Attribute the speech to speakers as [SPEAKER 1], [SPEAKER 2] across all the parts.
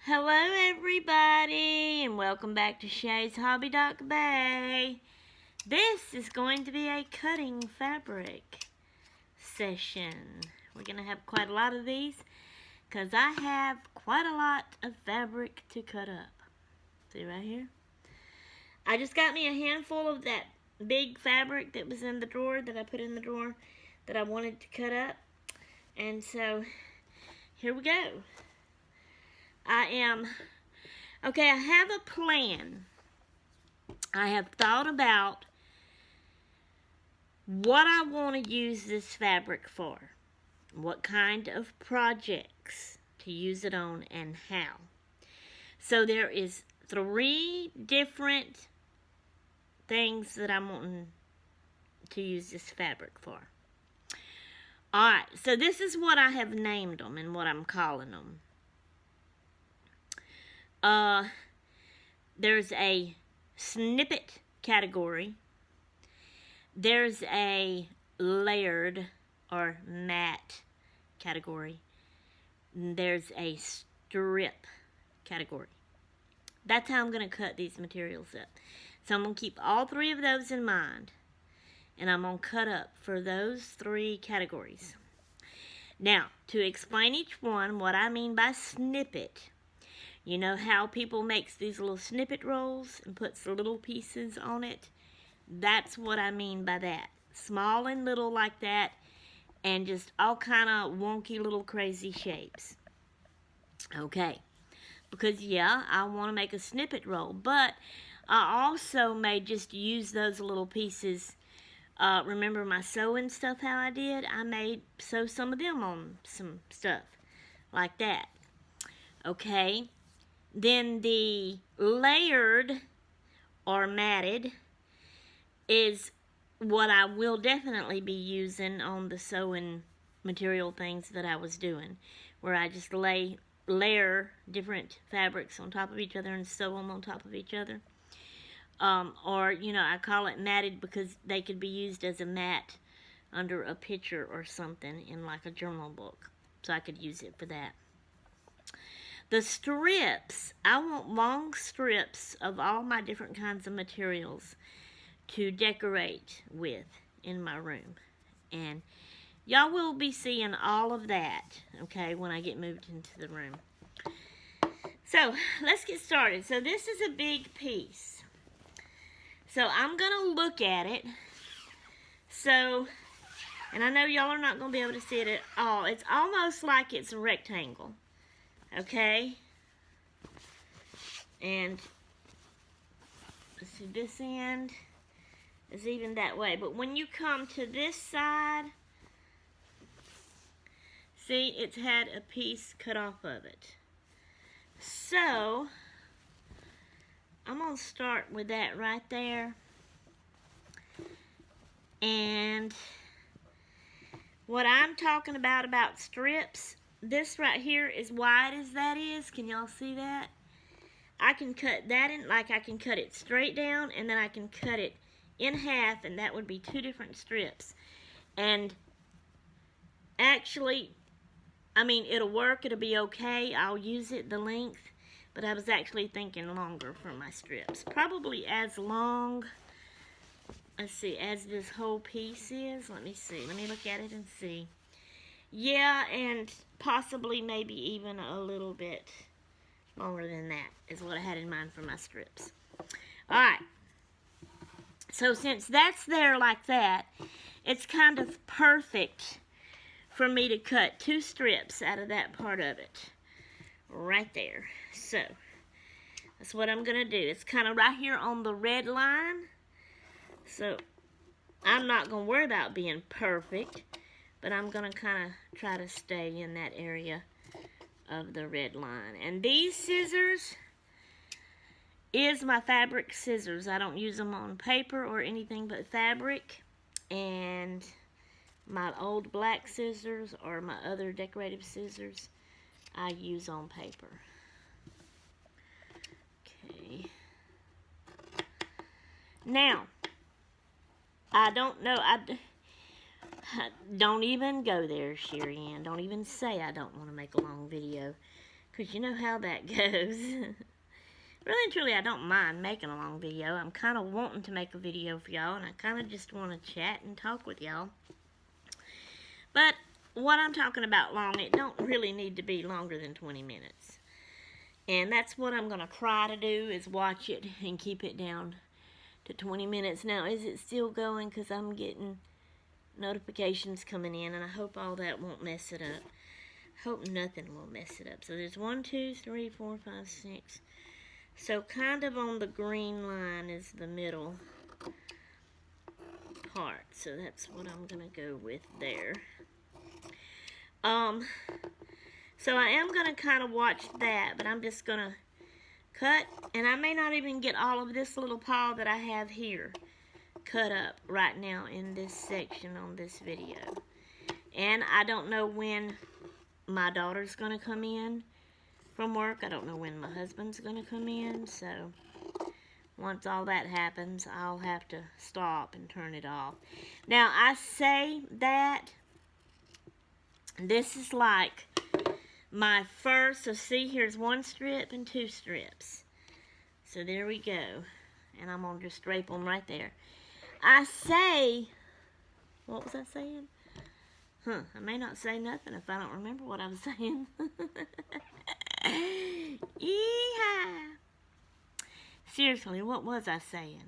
[SPEAKER 1] Hello everybody and welcome back to Shay's Hobby Doc Bay. This is going to be a cutting fabric session. We're going to have quite a lot of these because I have quite a lot of fabric to cut up. See right here? I just got me a handful of that big fabric that was in the drawer that I put in the drawer that I wanted to cut up. And so here we go. I have a plan. I have thought about what I want to use this fabric for, what kind of projects to use it on, and how. So there is 3 different things that I'm wanting to use this fabric for. Alright, so this is what I have named them and what I'm calling them. There's a snippet category. There's a layered or matte category. There's a strip category. That's how I'm going to cut these materials up. So I'm going to keep all 3 of those in mind. And I'm going to cut up for those 3 categories. Now, to explain each one, what I mean by snippet. You know how people makes these little snippet rolls and puts the little pieces on it? That's what I mean by that. Small and little like that, and just all kind of wonky little crazy shapes. Okay, because yeah, I want to make a snippet roll, but I also may just use those little pieces. Remember my sewing stuff, how I did? I may sew some of them on some stuff like that. Okay. Then the layered or matted is what I will definitely be using on the sewing material things that I was doing, where I just layer different fabrics on top of each other and sew them on top of each other. Or, you know, I call it matted because they could be used as a mat under a picture or something in like a journal book. So I could use it for that. The strips, I want long strips of all my different kinds of materials to decorate with in my room. And y'all will be seeing all of that, okay, when I get moved into the room. So, let's get started. So, this is a big piece. So, I'm going to look at it. So, and I know y'all are not going to be able to see it at all. It's almost like it's a rectangle. Okay, and let's see, this end is even that way, but when you come to this side, see, it's had a piece cut off of it. So I'm going to start with that right there, and what I'm talking about strips, this right here, as wide as that is, can y'all see that? I can cut that in, like I can cut it straight down, and then I can cut it in half, and that would be 2 different strips. And actually, I mean, it'll work, it'll be okay, I'll use it the length, but I was actually thinking longer for my strips. Probably as long, let's see, as this whole piece is. Let me see, let me look at it and see. Yeah, and possibly maybe even a little bit longer than that is what I had in mind for my strips. Alright, so since that's there like that, it's kind of perfect for me to cut 2 strips out of that part of it. Right there. So, that's what I'm going to do. It's kind of right here on the red line. So, I'm not going to worry about being perfect, but I'm going to kind of try to stay in that area of the red line. And these scissors is my fabric scissors. I don't use them on paper or anything but fabric. And my old black scissors or my other decorative scissors I use on paper. Okay. Now, I don't know, don't even go there, Sherry Ann. Don't even say I don't want to make a long video. because you know how that goes. Really and truly, I don't mind making a long video. I'm kind of wanting to make a video for y'all, and I kind of just want to chat and talk with y'all. But what I'm talking about long, it don't really need to be longer than 20 minutes. And that's what I'm going to try to do, is watch it and keep it down to 20 minutes. Now, is it still going? Because I'm getting notifications coming in, and I hope all that won't mess it up. I hope nothing will mess it up. So there's 1, 2, 3, 4, 5, 6. So kind of on the green line is the middle part. So that's what I'm going to go with there. So I am going to kind of watch that, but I'm just going to cut, and I may not even get all of this little pile that I have here cut up right now in this section on this video. And I don't know when my daughter's going to come in from work. I don't know when my husband's going to come in, so once all that happens, I'll have to stop and turn it off. Now, I say that this is like my first, so see, here's 1 strip and 2 strips. So there we go. And I'm going to just drape them right there. I say, what was I saying? I may not say nothing if I don't remember what I was saying. Yeehaw! Seriously, what was I saying?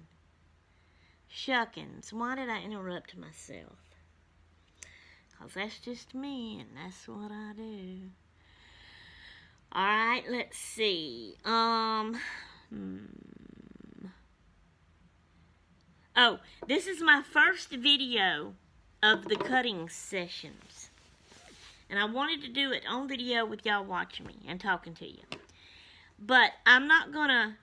[SPEAKER 1] Shuckins, why did I interrupt myself? Because that's just me, and that's what I do. Alright, let's see. Oh, this is my first video of the cutting sessions. And I wanted to do it on video with y'all watching me and talking to you. But I'm not going to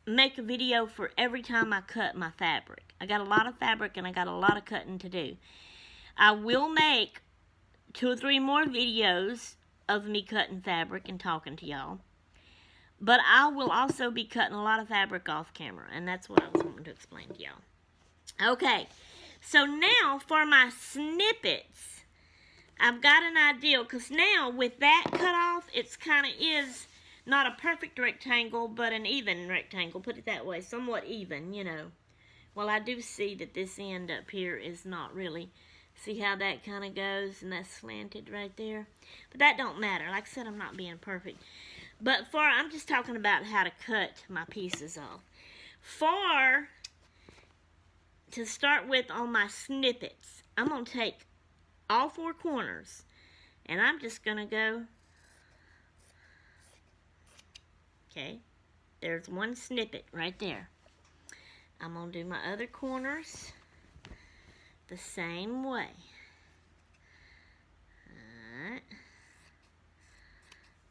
[SPEAKER 1] make a video for every time I cut my fabric. I got a lot of fabric and I got a lot of cutting to do. I will make 2 or 3 more videos of me cutting fabric and talking to y'all. But I will also be cutting a lot of fabric off camera, and that's what I was wanting to explain to y'all. Okay, so now for my snippets, I've got an idea, because now with that cut off, it's kind of is not a perfect rectangle, but an even rectangle, put it that way, somewhat even, you know. Well, I do see that this end up here is not really, see how that kind of goes, and that's slanted right there. But that don't matter. Like I said, I'm not being perfect. But I'm just talking about how to cut my pieces off. To start with on my snippets, I'm going to take all 4 corners, and I'm just going to go, okay, there's 1 snippet right there. I'm going to do my other corners the same way. Alright.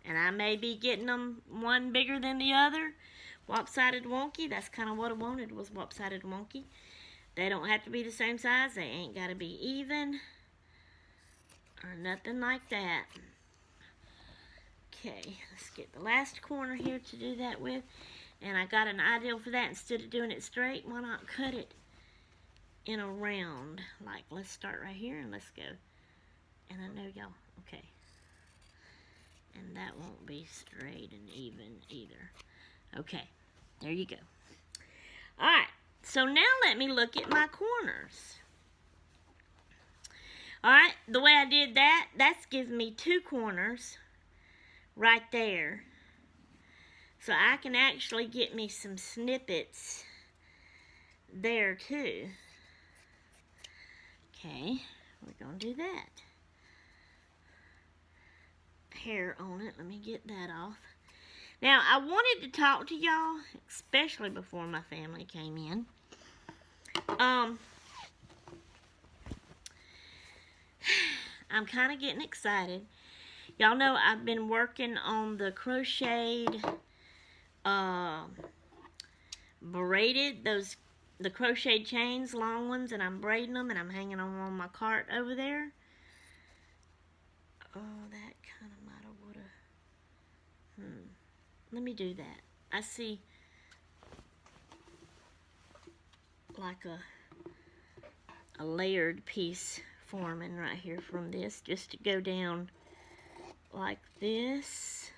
[SPEAKER 1] And I may be getting them one bigger than the other. Lopsided wonky. That's kind of what I wanted, was lopsided wonky. They don't have to be the same size. They ain't got to be even or nothing like that. Okay, let's get the last corner here to do that with. And I got an idea for that. Instead of doing it straight, why not cut it in a round? Like, let's start right here and let's go. And I know y'all, okay. And that won't be straight and even either. Okay, there you go. Alright, so now let me look at my corners. Alright, the way I did that, that's gives me 2 corners right there. So I can actually get me some snippets there too. Okay, we're going to do that. Hair on it, let me get that off. Now, I wanted to talk to y'all, especially before my family came in. I'm kind of getting excited. Y'all know I've been working on the crocheted, braided, the crocheted chains, long ones, and I'm braiding them, and I'm hanging them on my cart over there. Oh, that kind of might have would have. Let me do that. I see like a layered piece forming right here from this, just to go down like this.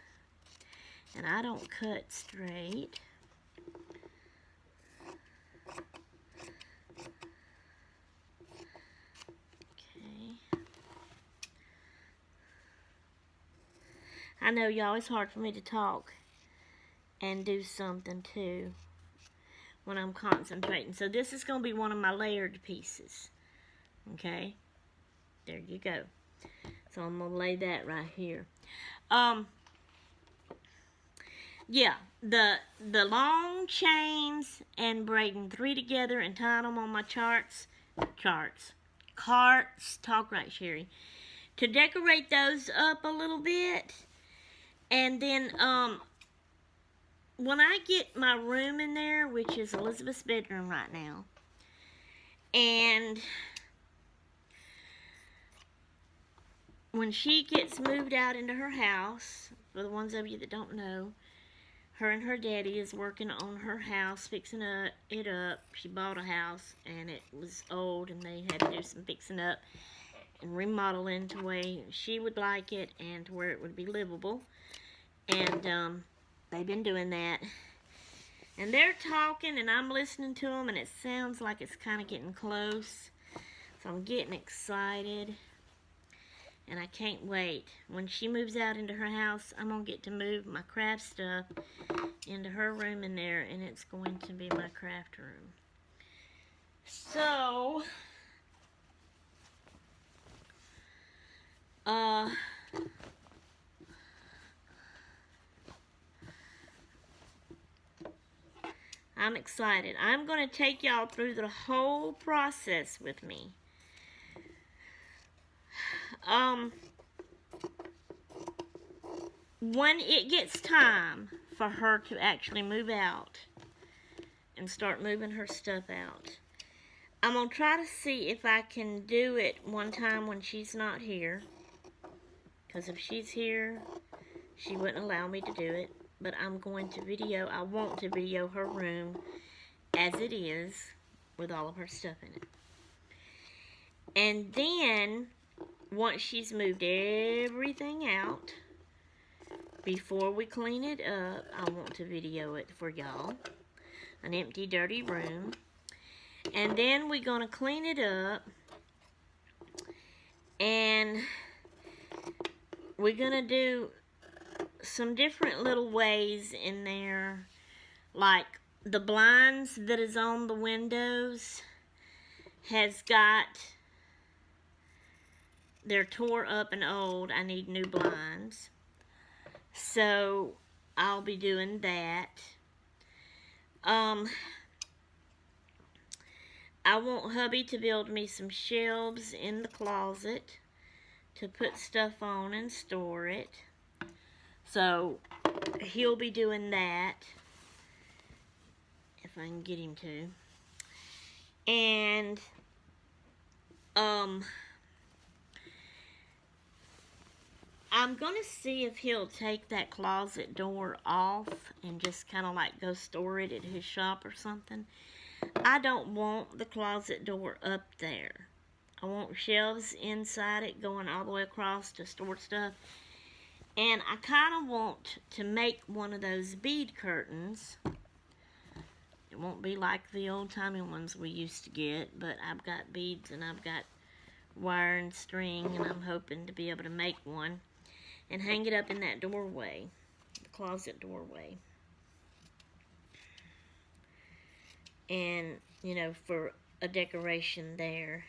[SPEAKER 1] and I don't cut straight. Okay. I know, y'all, it's hard for me to talk and do something too when I'm concentrating. So this is going to be one of my layered pieces. Okay? There you go. So I'm going to lay that right here. Yeah, the long chains and braiding 3 together and tying them on my carts, talk right, Sherry, to decorate those up a little bit. And then, when I get my room in there, which is Elizabeth's bedroom right now, and when she gets moved out into her house, for the ones of you that don't know, her and her daddy is working on her house, fixing it up. She bought a house, and it was old, and they had to do some fixing up and remodeling to the way she would like it and to where it would be livable. And they've been doing that. And they're talking, and I'm listening to them, and it sounds like it's kind of getting close. So I'm getting excited. And I can't wait. When she moves out into her house, I'm going to get to move my craft stuff into her room in there, and it's going to be my craft room. So, I'm excited. I'm going to take y'all through the whole process with me. When it gets time for her to actually move out and start moving her stuff out, I'm going to try to see if I can do it one time when she's not here. Because if she's here, she wouldn't allow me to do it. But I want to video her room as it is with all of her stuff in it. And then, once she's moved everything out, before we clean it up, I want to video it for y'all. An empty, dirty room. And then we're going to clean it up. And we're going to do some different little ways in there. Like the blinds that is on the windows they're tore up and old. I need new blinds. So I'll be doing that. I want hubby to build me some shelves in the closet to put stuff on and store it. So he'll be doing that if I can get him to. And I'm going to see if he'll take that closet door off and just kind of like go store it at his shop or something. I don't want the closet door up there. I want shelves inside it going all the way across to store stuff. And I kind of want to make one of those bead curtains. It won't be like the old-timey ones we used to get, but I've got beads and I've got wire and string, and I'm hoping to be able to make one and hang it up in that doorway, the closet doorway. And, you know, for a decoration there.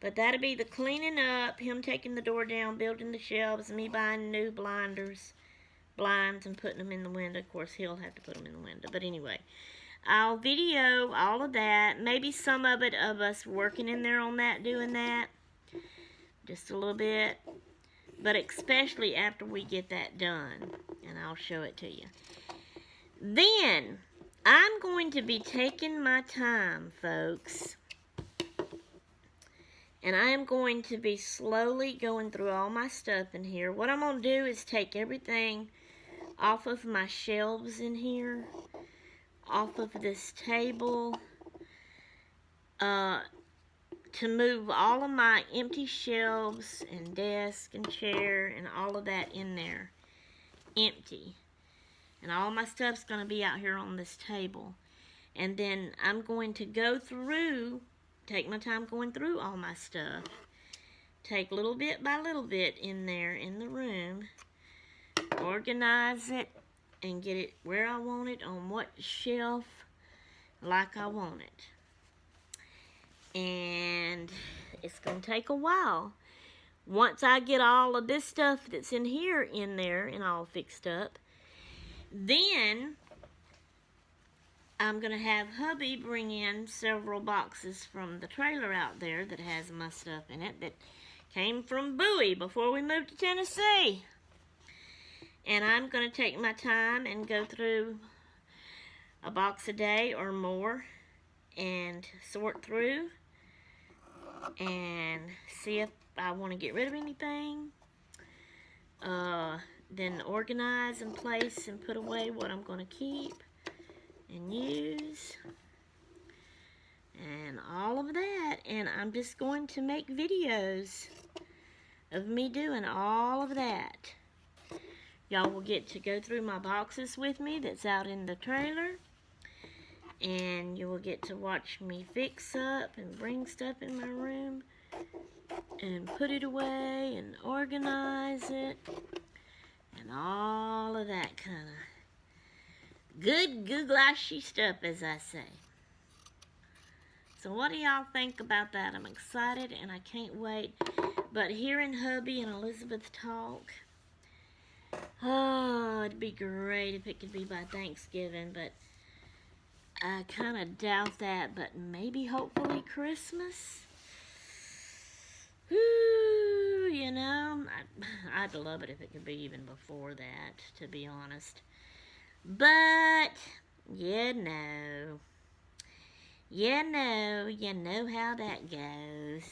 [SPEAKER 1] But that'll be the cleaning up, him taking the door down, building the shelves, me buying new blinds, and putting them in the window. Of course, he'll have to put them in the window. But anyway, I'll video all of that. Maybe some of it of us working in there on that, doing that. Just a little bit. But especially after we get that done. And I'll show it to you. Then, I'm going to be taking my time, folks. And I am going to be slowly going through all my stuff in here. What I'm going to do is take everything off of my shelves in here. Off of this table. To move all of my empty shelves and desk and chair and all of that in there. Empty. And all my stuff's going to be out here on this table. And then I'm going to go through, take my time going through all my stuff. Take little bit by little bit in there in the room. Organize it and get it where I want it, on what shelf, like I want it. And it's going to take a while. Once I get all of this stuff that's in here in there and all fixed up, then I'm going to have hubby bring in several boxes from the trailer out there that has my stuff in it that came from Bowie before we moved to Tennessee. And I'm going to take my time and go through a box a day or more and sort through and see if I want to get rid of anything. Then organize and place and put away what I'm going to keep and use. And all of that. And I'm just going to make videos of me doing all of that. Y'all will get to go through my boxes with me that's out in the trailer. And you will get to watch me fix up and bring stuff in my room and put it away and organize it and all of that kind of good googlashy stuff, as I say. So what do y'all think about that? I'm excited and I can't wait. But hearing hubby and Elizabeth talk, oh, it'd be great if it could be by Thanksgiving, but I kind of doubt that, but maybe hopefully Christmas. Ooh, you know, I'd love it if it could be even before that, to be honest. But, you know how that goes.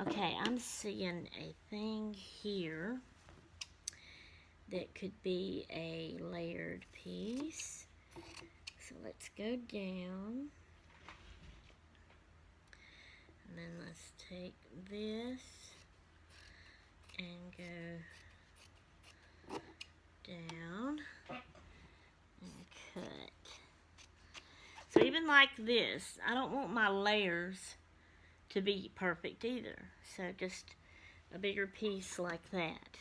[SPEAKER 1] Okay, I'm seeing a thing here that could be a layered piece. So let's go down. And then let's take this and go down and cut. So even like this, I don't want my layers to be perfect either. So just a bigger piece like that.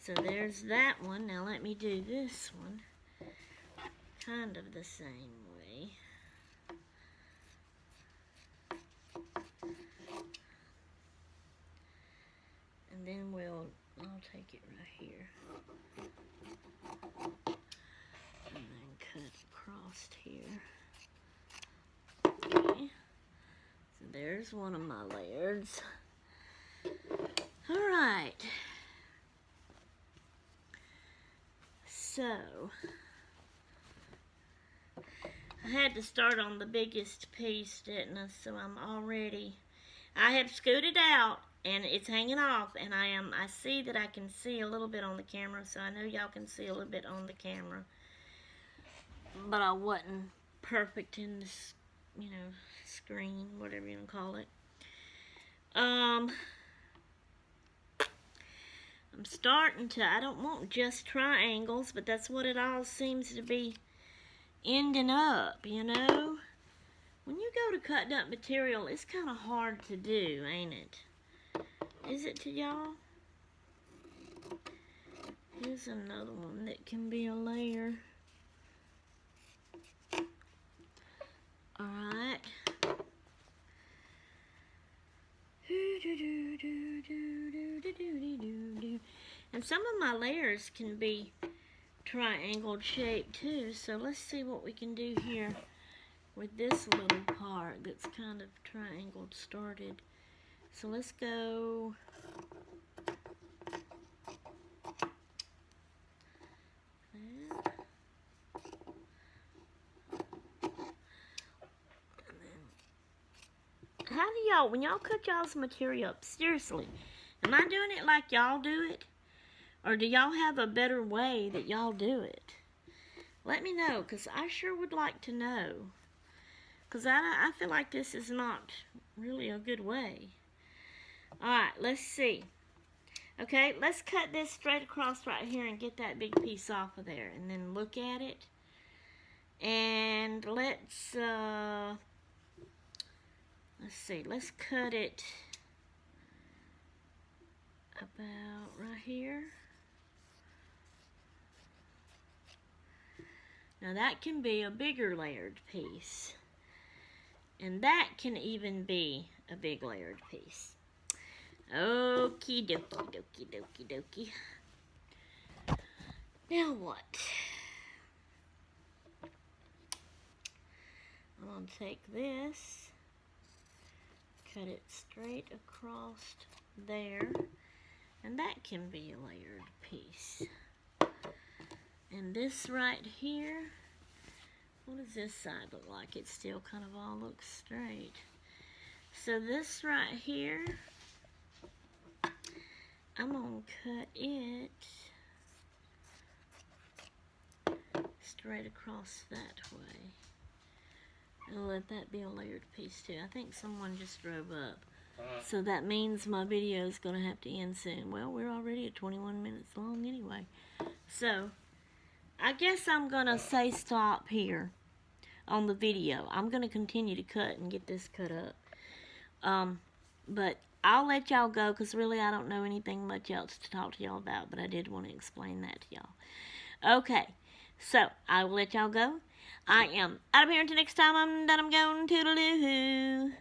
[SPEAKER 1] So there's that one. Now let me do this one kind of the same way. And then I'll take it right here. And then cut across here. Okay. So there's one of my layers. Alright. So, I had to start on the biggest piece, didn't I? So I have scooted out and it's hanging off, and I see that I can see a little bit on the camera, so I know y'all can see a little bit on the camera. But I wasn't perfect in this, screen, whatever you want to call it. I'm starting to, I don't want just triangles, but that's what it all seems to be ending up, When you go to cutting up material, it's kind of hard to do, ain't it? Is it to y'all? Here's another one that can be a layer. Alright. And some of my layers can be triangle shaped too, so let's see what we can do here with this little part that's kind of triangle started. So let's go that. How do y'all, when y'all cut y'all's material up, seriously, am I doing it like y'all do it? Or do y'all have a better way that y'all do it? Let me know, because I sure would like to know. Because I feel like this is not really a good way. Alright, let's see. Okay, let's cut this straight across right here and get that big piece off of there, and then look at it. And let's see, let's cut it about right here. Now that can be a bigger layered piece. And that can even be a big layered piece. Okie dokie dokie dokie dokie. Now what? I'm going to take this, cut it straight across there, and that can be a layered piece. And this right here, what does this side look like? It still kind of all looks straight. So this right here, I'm going to cut it straight across that way. And let that be a layered piece too. I think someone just drove up. So that means my video is going to have to end soon. Well, we're already at 21 minutes long anyway. So, I guess I'm going to say stop here on the video. I'm going to continue to cut and get this cut up. But I'll let y'all go because really I don't know anything much else to talk to y'all about. But I did want to explain that to y'all. Okay, so I will let y'all go. I am out of here until next time. I'm done. I'm going toodaloo.